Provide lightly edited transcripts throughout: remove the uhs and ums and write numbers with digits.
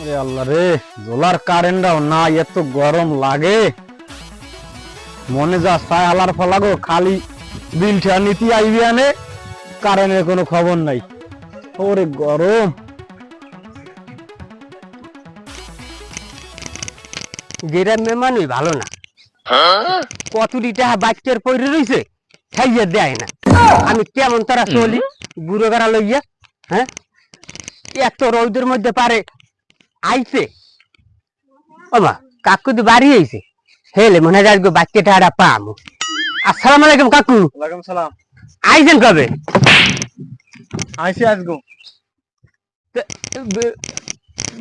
আরে আল্লাহ রে, সোলার কারেন্টও না, এত গরম লাগে। মনে যা চায় আলার ফলাগো, খালি বিলটা নীতি আইবি আনে, কারেন্টের কোনো খবর নাই। ওরে গরম। গ্রামের মানুষ ভালো না, কতটি টাকা বাচ্চার পয়রে রয়েছে খাইয়া দেয় না। আমি কেমন তারা চলি বুড়ো গাড়া লইয়া, হ্যাঁ এত রৌদের মধ্যে পারে আইছে। ওমা কাকু তো বাড়ি আইছে, হেলে মনে হয় আজকে বাচ্চা টাকা পাম। আসসালামু আলাইকুম কাকু। ওয়ালাইকুম সালাম। আইছেন কবে? আইছি আজগো।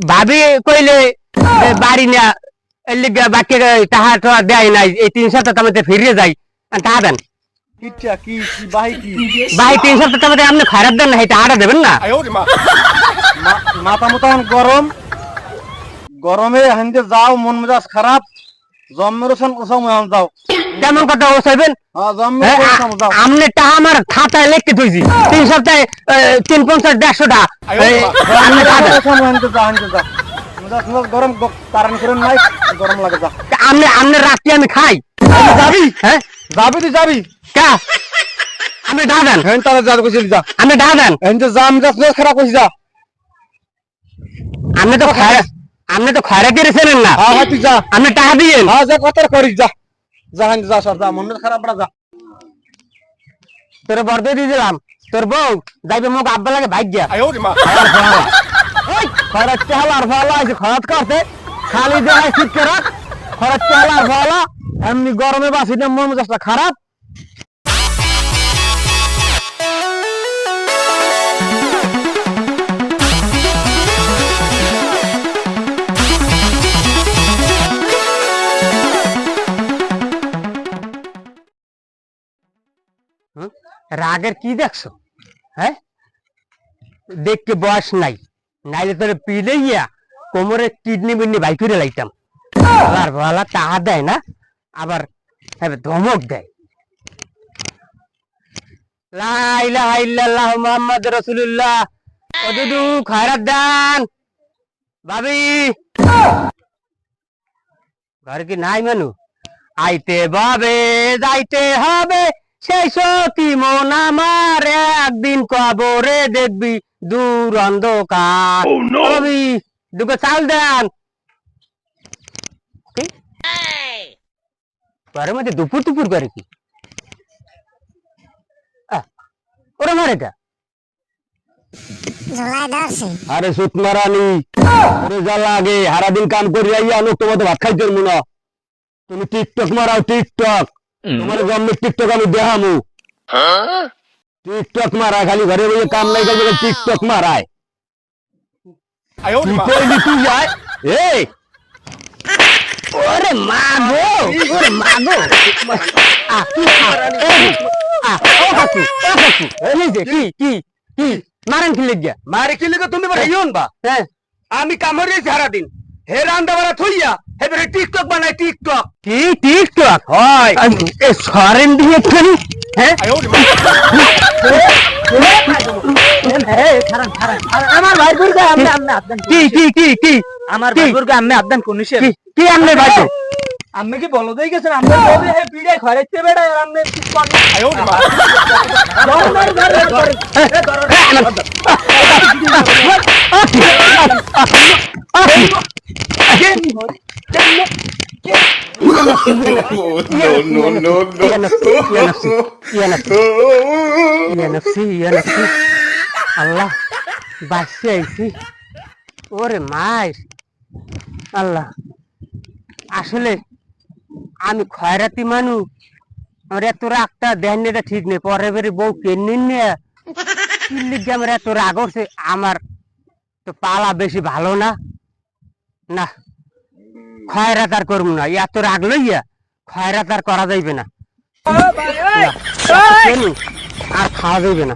ভাবি কইলে বাড়ি না, এর লিগে বাচ্চা টাকা টাকা দেয় নাই, এই 3 সপ্তাহ তোমাতে ফিরিয়ে যাই টাকা দেন। কিচ্ছা কি কি বাহি কি ভাই 3 সপ্তাহ তোমাতে আপনি খারাপ দেন না, এটা টাকাটা দেবেন না। মাথা মতো গরম, গরমে হাইন্দে যাও, মন মেজাজ খারাপ, জন্মের সময় যাও। কেমন কথা ও চাইবেন? হ্যাঁ জন্মের যাও। আপনি টাকা আমার খাতায় লিখতে থইছি 3 সপ্তাহে 350-150 টাকা। আপনি টাকা দেন। সময় হাইন্দে যা, হাইন্দে যা। মেজাজ মেজাজ গরম, কারণ করেন নাই, গরম লাগে যা। আপনি রাত্রি আমি খাই যাবি? হ্যাঁ যাবি তুই যাবি? কা আপনি টাকা দেন। হ্যাঁ তাহলে যা কইছিলি যা। আপনি টাকা দেন। হাইন্দে যা, মেজাজ মেজাজ খারাপ কইছি যা। আপনি তো খয়রা করেছেন না। হ্যাঁ হ্যাঁ তুই যা। আপনি টাকা দিয়েন। হ্যাঁ যা, কথা করিস যা। যা হাইন্দে যা, সর যা, মন মেজাজ খারাপ না যা। তোর বর্দে দিয়ে দিলাম, তোর বউ যাইবে মুখ আব্বা লাগে ভাগ গিয়া। খরচ চালার ফলা আছে, খরচ করতে খালি দেয় ঠিক করে খরচ চালার ফলা। এমনি গরমে বাসি না, মন মেজাজটা খারাপ। রাগের কি দেখছো? হ্যাঁ দেখতে বয়স নাই, নাইলে তোর পিলে গিয়া কোমরে কিডনি বিডনি বাই করে লাইতাম। আর বলা টাকা দেয় না, আবার ধমক দেয়। লা ইলাহা ইল্লাল্লাহ মুহাম্মদ রাসূলুল্লাহ। ও দুদু খয়রাত দান। ভাবি ঘরে কি নাই মানু? আইতে বাবে যাইতে হবে, সেই সতী মন আমার, একদিন কবরে দেখবি দূর অন্ধকার। ভাবি দুটো চাল দেন। ঘরের মধ্যে দুপুর দুপুর করে কি ওরা মারে কা? আরে সুত মারানি, ওরে যা লাগে সারাদিন কাম করি আইয়া লোক তোমাদের ভাত খাইতে পারবো না। তুমি টিকটক মারাও, টিকটক তোমার জন্মের টিকটক আমি দেখামু। টিকটক মারায় খালি ঘরে বসে কাম নাই করবে, টিকটক মারায়। কি কইলি তুই যায়? এই ওরে মা গো, ওরে মা গো। কি মারেন কি লেগিয়া? মারে কি লিখে তুমি বলে ইউন বা? হ্যাঁ আমি কামড়ে সারাদিন হে রান্দা বাড়া থইয়া হেবারে টিকটক বানাই, টিকটক। কি টিকটক হয় এ সরেন দিয়ে খালি। হ্যাঁ আমার ভাই বুর্গে আমনে আমনে আবদান কি কি কি কি আমার ভাই বুর্গে আমনে আবদান কোনিছে কি আমনে ভাই? আম্মে কি বলো দেই গেছেন আমনে বলে হে পিড়ে খরাইতে বেড়া আর আমনে কি কোন আল্লাহ বাঁচতে আইছি। ওরে মায়ের আল্লাহ, আসলে আমি খয়রাতি মানুষ, আমার এত রাগটা দেন এটা ঠিক নেই। পরে বেরে বউ কেন নিয়ে আমার এত রাগ হচ্ছে। আমার তো পালা বেশি ভালো না, না খয়রাত আর করবো না। এত রাগ লইয়া খয়রাত আর করা যাইবে না, আর খাওয়া যাইবে না।